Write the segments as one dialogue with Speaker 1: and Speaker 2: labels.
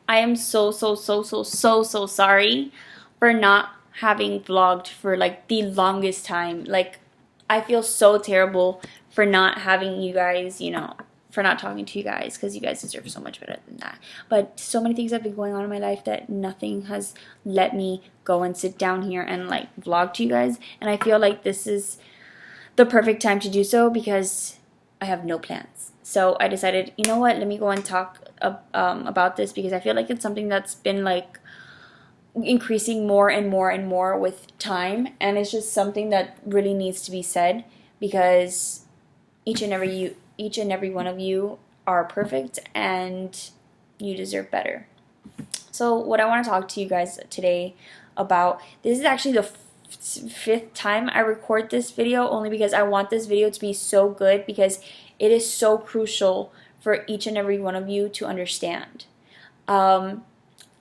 Speaker 1: I am so sorry for not having vlogged for like the longest time. Like, I feel so terrible for not having you guys, for not talking to you guys, because you guys deserve so much better than that. But so many things have been going on in my life that nothing has let me go and sit down here and like vlog to you guys. And I feel like this is the perfect time to do so because I have no plans. So I decided, you know what, let me go and talk about this because I feel like it's something that's been like increasing more and more and more with time, and it's just something that really needs to be said because each and every one of you are perfect and you deserve better. So what I want to talk to you guys today about, this is actually the fifth time I record this video, only because I want this video to be so good because it is so crucial for each and every one of you to understand.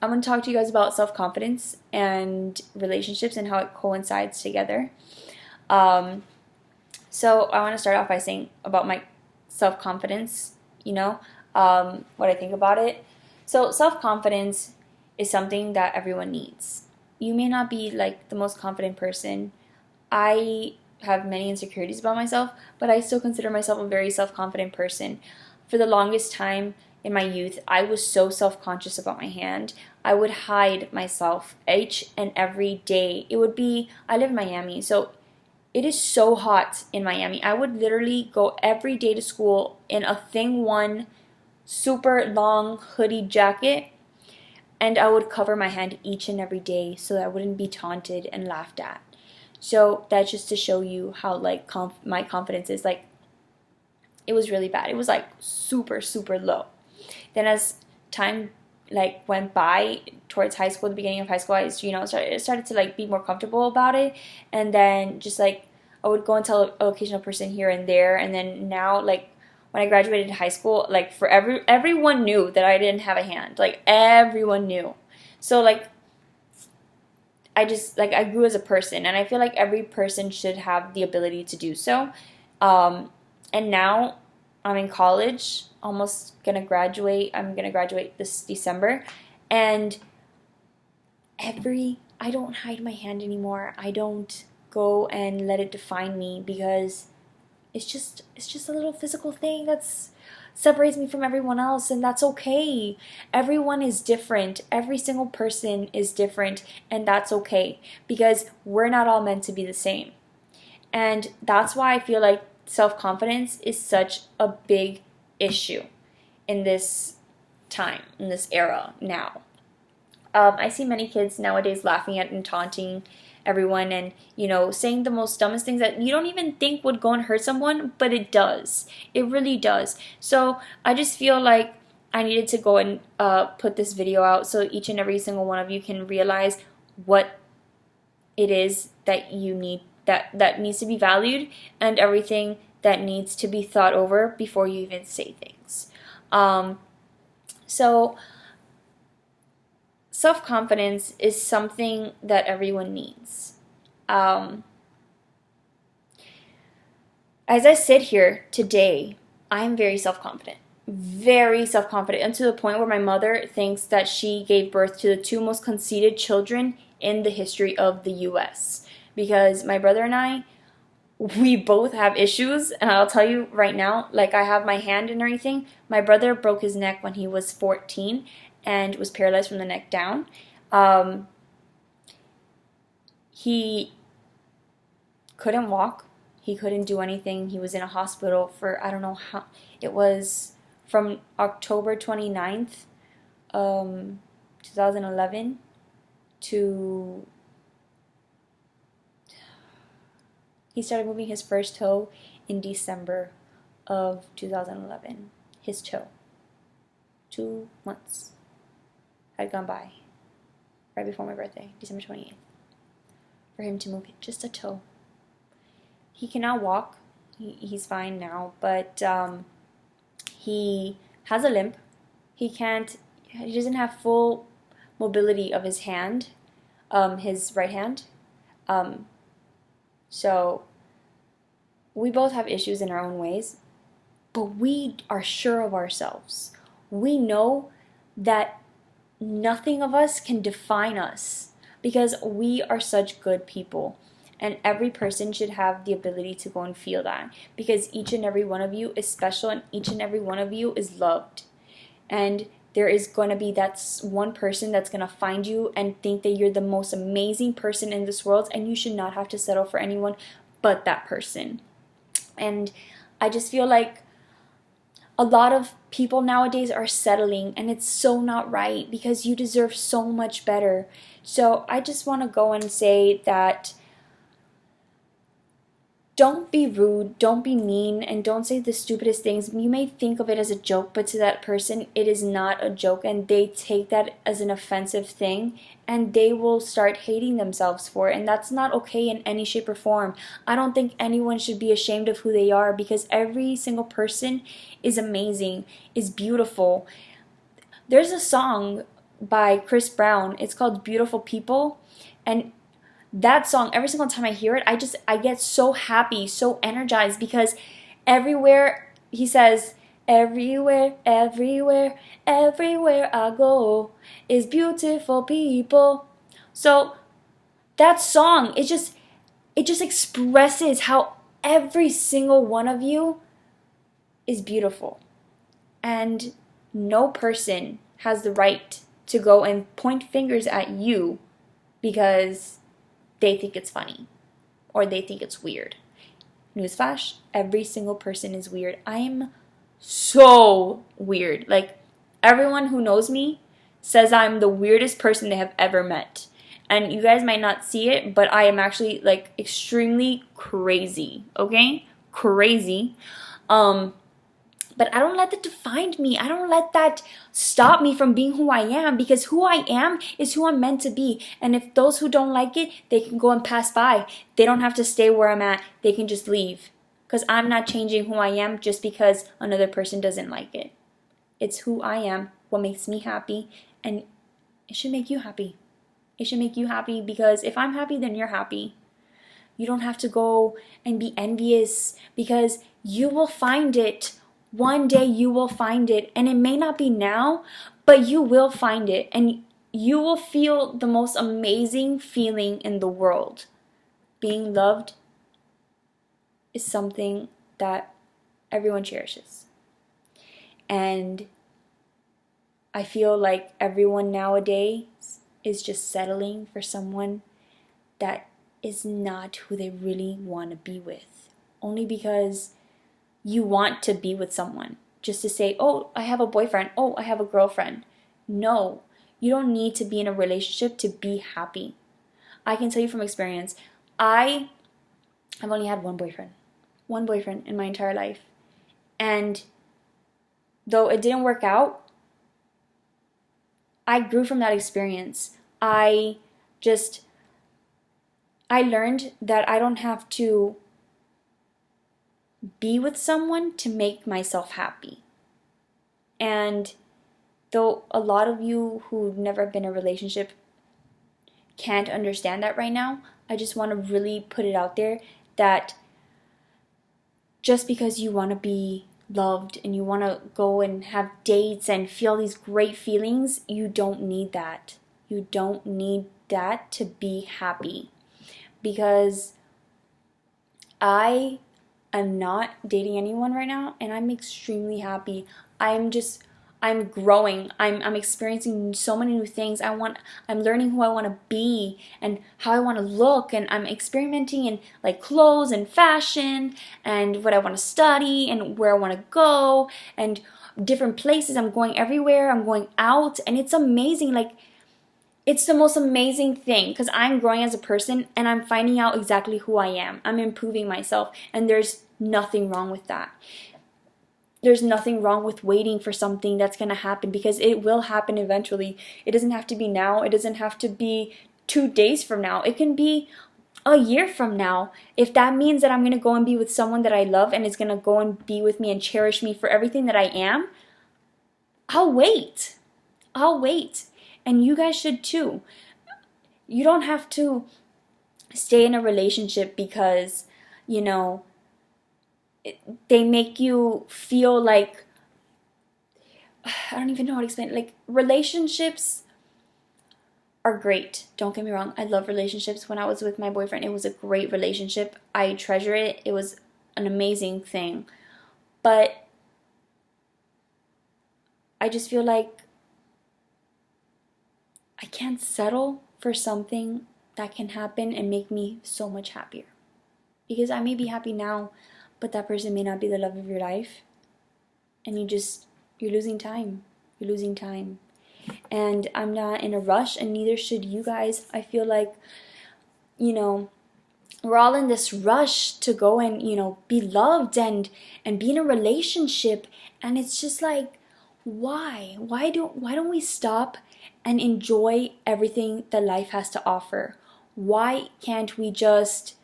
Speaker 1: I'm going to talk to you guys about self-confidence and relationships and how it coincides together. So I want to start off by saying about my self-confidence, what I think about it. So self-confidence is something that everyone needs. You may not be like the most confident person. I have many insecurities about myself, but I still consider myself a very self-confident person. For the longest time in my youth, I was so self-conscious about my hand. I would hide myself each and every day. I live in Miami, so it is so hot in Miami. I would literally go every day to school in a Thing One super long hoodie jacket, and I would cover my hand each and every day so that I wouldn't be taunted and laughed at. So that's just to show you how like my confidence is like, it was really bad. It was like super low. Then as time like went by towards high school, the beginning of high school, I started to like be more comfortable about it, and then just like I would go and tell an occasional person here and there, and then now like when I graduated high school, like everyone knew that I didn't have a hand. Like everyone knew. So like I grew as a person, and I feel like every person should have the ability to do so. And now I'm in college, almost gonna graduate. I'm gonna graduate this December, and I don't hide my hand anymore. I don't go and let it define me because it's just a little physical thing that's separates me from everyone else, and that's okay. Everyone is different. Every single person is different, and that's okay because we're not all meant to be the same. And that's why I feel like self-confidence is such a big issue in this time, in this era now. I see many kids nowadays laughing at and taunting everyone and, saying the most dumbest things that you don't even think would go and hurt someone, but it does. It really does. So I just feel like I needed to go and put this video out so each and every single one of you can realize what it is that you need, that needs to be valued, and everything that needs to be thought over before you even say things. So self-confidence is something that everyone needs. As I sit here today, I'm very self-confident, and to the point where my mother thinks that she gave birth to the two most conceited children in the history of the U.S. Because my brother and I, we both have issues, and I'll tell you right now, like I have my hand and everything. My brother broke his neck when he was 14 and was paralyzed from the neck down. He couldn't walk. He couldn't do anything. He was in a hospital for, I don't know how, it was from October 29th, 2011 to, he started moving his first toe in December of 2011. His toe. 2 months had gone by right before my birthday, December 28th, for him to move just a toe. He cannot walk. He's fine now, but he has a limp. He doesn't have full mobility of his hand, his right hand. So we both have issues in our own ways, but we are sure of ourselves. We know that nothing of us can define us because we are such good people. And every person should have the ability to go and feel that because each and every one of you is special and each and every one of you is loved. And there is going to be that one person that's going to find you and think that you're the most amazing person in this world, and you should not have to settle for anyone but that person. And I just feel like a lot of people nowadays are settling, and it's so not right because you deserve so much better. So I just want to go and say that don't be rude, don't be mean, and don't say the stupidest things. You may think of it as a joke, but to that person, it is not a joke, and they take that as an offensive thing, and they will start hating themselves for it, and that's not okay in any shape or form. I don't think anyone should be ashamed of who they are because every single person is amazing, is beautiful. There's a song by Chris Brown, it's called Beautiful People, and that song, every single time I hear it, I get so happy, so energized because everywhere he says, everywhere, everywhere, everywhere I go is beautiful people. So that song, it just expresses how every single one of you is beautiful. And no person has the right to go and point fingers at you because they think it's funny or they think it's weird. Newsflash, every single person is weird. I am so weird. Like, everyone who knows me says I'm the weirdest person they have ever met. And you guys might not see it, but I am actually like extremely crazy, okay? Crazy. But I don't let that define me. I don't let that stop me from being who I am because who I am is who I'm meant to be. And if those who don't like it, they can go and pass by. They don't have to stay where I'm at. They can just leave because I'm not changing who I am just because another person doesn't like it. It's who I am, what makes me happy, and it should make you happy. It should make you happy because if I'm happy, then you're happy. You don't have to go and be envious because you will find it. One day you will find it, and it may not be now, but you will find it, and you will feel the most amazing feeling in the world. Being loved is something that everyone cherishes. And I feel like everyone nowadays is just settling for someone that is not who they really want to be with. Only because you want to be with someone just to say, oh, I have a boyfriend, oh, I have a girlfriend. No, you don't need to be in a relationship to be happy. I can tell you from experience, I've only had one boyfriend in my entire life. And though it didn't work out, I grew from that experience. I learned that I don't have to be with someone to make myself happy. And though a lot of you who've never been in a relationship can't understand that right now, I just want to really put it out there that just because you want to be loved and you want to go and have dates and feel these great feelings, you don't need that. You don't need that to be happy. Because I'm not dating anyone right now, and I'm extremely happy. I'm growing. I'm experiencing so many new things. I'm learning who I want to be and how I want to look, and I'm experimenting in like clothes and fashion and what I want to study and where I want to go and different places. I'm going everywhere. I'm going out, and it's amazing. Like, it's the most amazing thing because I'm growing as a person and I'm finding out exactly who I am. I'm improving myself, and there's nothing wrong with that. There's nothing wrong with waiting for something that's going to happen because it will happen eventually. It doesn't have to be now. It doesn't have to be 2 days from now. It can be a year from now. If that means that I'm going to go and be with someone that I love and is going to go and be with me and cherish me for everything that I am, I'll wait. I'll wait. And you guys should too. You don't have to stay in a relationship because, they make you feel like, I don't even know how to explain it. Like, relationships are great. Don't get me wrong. I love relationships. When I was with my boyfriend, it was a great relationship. I treasure it. It was an amazing thing. But I just feel like I can't settle for something that can happen and make me so much happier. Because I may be happy now, but that person may not be the love of your life. And you're losing time. You're losing time. And I'm not in a rush, and neither should you guys. I feel like, we're all in this rush to go and, be loved and be in a relationship. And it's just like, why? Why don't we stop and enjoy everything that life has to offer? Why can't we just,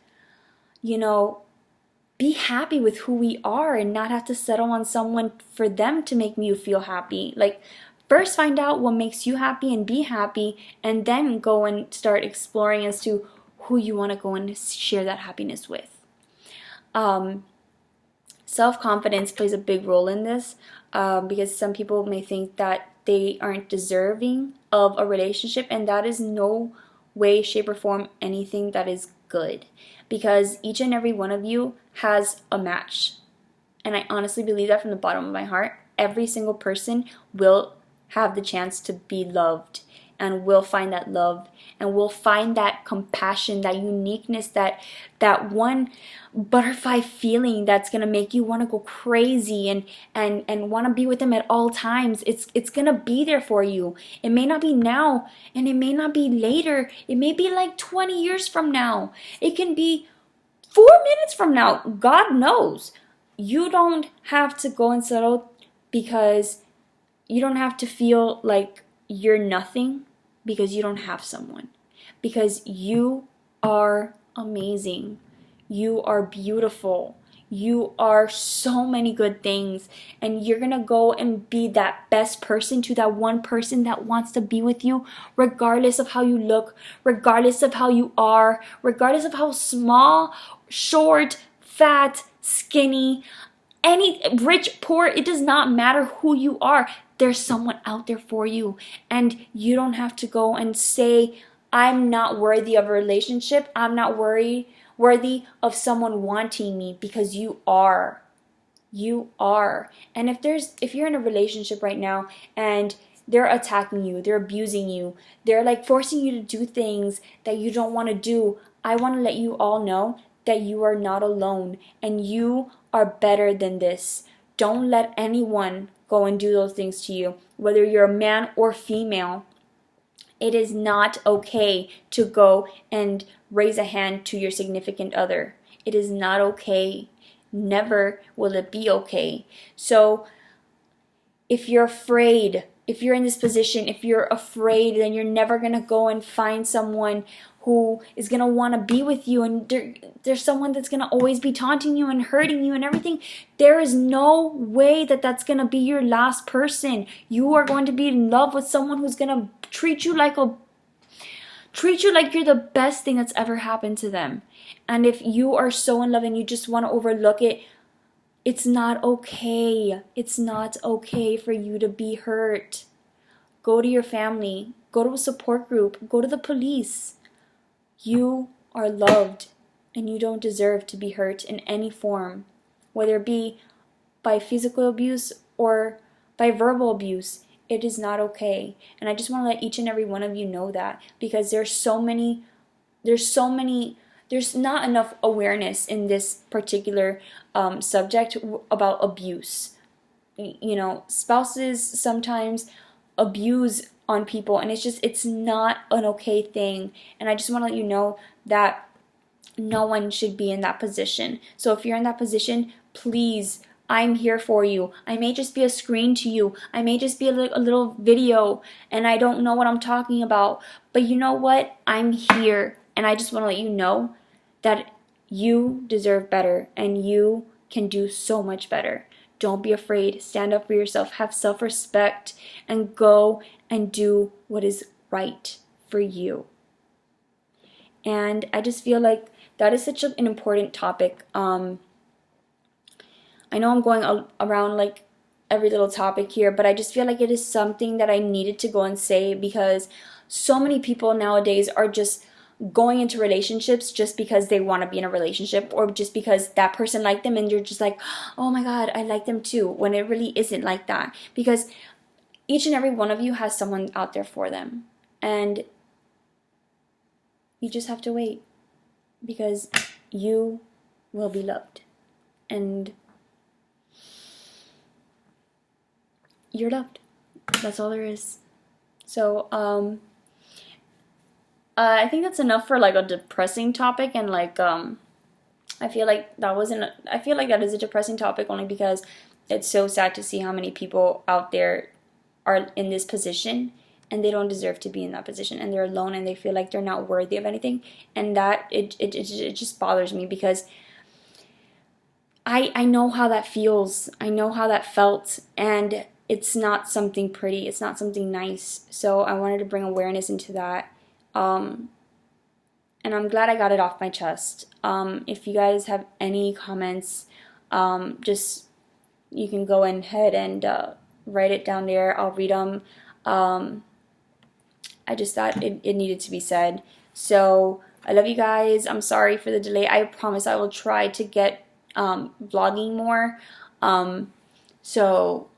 Speaker 1: be happy with who we are and not have to settle on someone for them to make you feel happy? Like, first find out what makes you happy and be happy, and then go and start exploring as to who you want to go and share that happiness with. Self-confidence plays a big role in this, because some people may think that they aren't deserving of a relationship, and that is no way, shape, or form anything that is good, because each and every one of you has a match. And I honestly believe that from the bottom of my heart. Every single person will have the chance to be loved, and will find that love, and will find that compassion, that uniqueness, that one butterfly feeling that's gonna make you want to go crazy and want to be with them at all times. It's gonna be there for you. It may not be now, and it may not be later. It may be like 20 years from now. It can be 4 minutes from now. God knows. You don't have to go and settle, because you don't have to feel like you're nothing because you don't have someone. Because you are amazing. You are beautiful. You are so many good things. And you're going to go and be that best person to that one person that wants to be with you, regardless of how you look, regardless of how you are, regardless of how small, short, fat, skinny, any rich, poor, it does not matter who you are. There's someone out there for you. And you don't have to go and say, I'm not worthy of a relationship. I'm not worthy of someone wanting me, because you are. You are. And if you're in a relationship right now and they're attacking you, they're abusing you, they're like forcing you to do things that you don't want to do, I want to let you all know that you are not alone, and you are better than this. Don't let anyone go and do those things to you, whether you're a man or female. It is not okay to go and raise a hand to your significant other. It is not okay. Never will it be okay. So if you're afraid, if you're in this position, if you're afraid, then you're never going to go and find someone who is going to want to be with you, and there's someone that's going to always be taunting you and hurting you and everything. There is no way that that's going to be your last person. You are going to be in love with someone who's going to treat you like you're the best thing that's ever happened to them. And if you are so in love and you just want to overlook it, it's not okay. It's not okay for you to be hurt. Go to your family. Go to a support group. Go to the police. You are loved, and you don't deserve to be hurt in any form, whether it be by physical abuse or by verbal abuse. It is not okay. And I just want to let each and every one of you know that, because there's not enough awareness in this particular subject about abuse. Spouses sometimes abuse on people, and it's not an okay thing. And I just want to let you know that no one should be in that position. So if you're in that position, please, I'm here for you. I may just be a screen to you. I may just be a little video, and I don't know what I'm talking about. But you know what? I'm here, and I just want to let you know that you deserve better, and you can do so much better. Don't be afraid. Stand up for yourself. Have self-respect, and go and do what is right for you. And I just feel like that is such an important topic. I know I'm going around like every little topic here, but I just feel like it is something that I needed to go and say, because so many people nowadays are just going into relationships just because they want to be in a relationship, or just because that person liked them and you're just like, oh my god, I like them too, when it really isn't like that. Because each and every one of you has someone out there for them, and you just have to wait, because you will be loved, and you're loved. That's all there is. So I think that's enough for like a depressing topic, and like I feel like that is a depressing topic only because it's so sad to see how many people out there are in this position and they don't deserve to be in that position, and they're alone and they feel like they're not worthy of anything. And that it just bothers me, because I know how that feels. I know how that felt, and it's not something pretty. It's not something nice. So I wanted to bring awareness into that. And I'm glad I got it off my chest. If you guys have any comments, just you can go ahead and write it down there. I'll read them. I just thought it needed to be said. So I love you guys. I'm sorry for the delay. I promise I will try to get vlogging more. So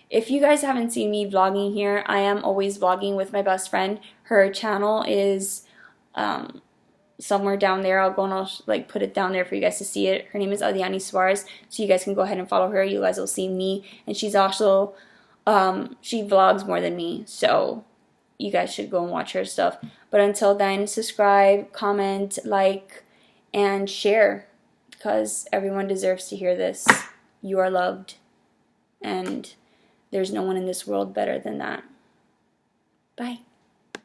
Speaker 1: if you guys haven't seen me vlogging here, I am always vlogging with my best friend. Her channel is somewhere down there. I'll go and I'll like put it down there for you guys to see it. Her name is Adiani Suarez, so you guys can go ahead and follow her. You guys will see me, and she's also she vlogs more than me, so you guys should go and watch her stuff. But until then, subscribe, comment, like, and share, because everyone deserves to hear this. You are loved, and there's no one in this world better than that. Bye.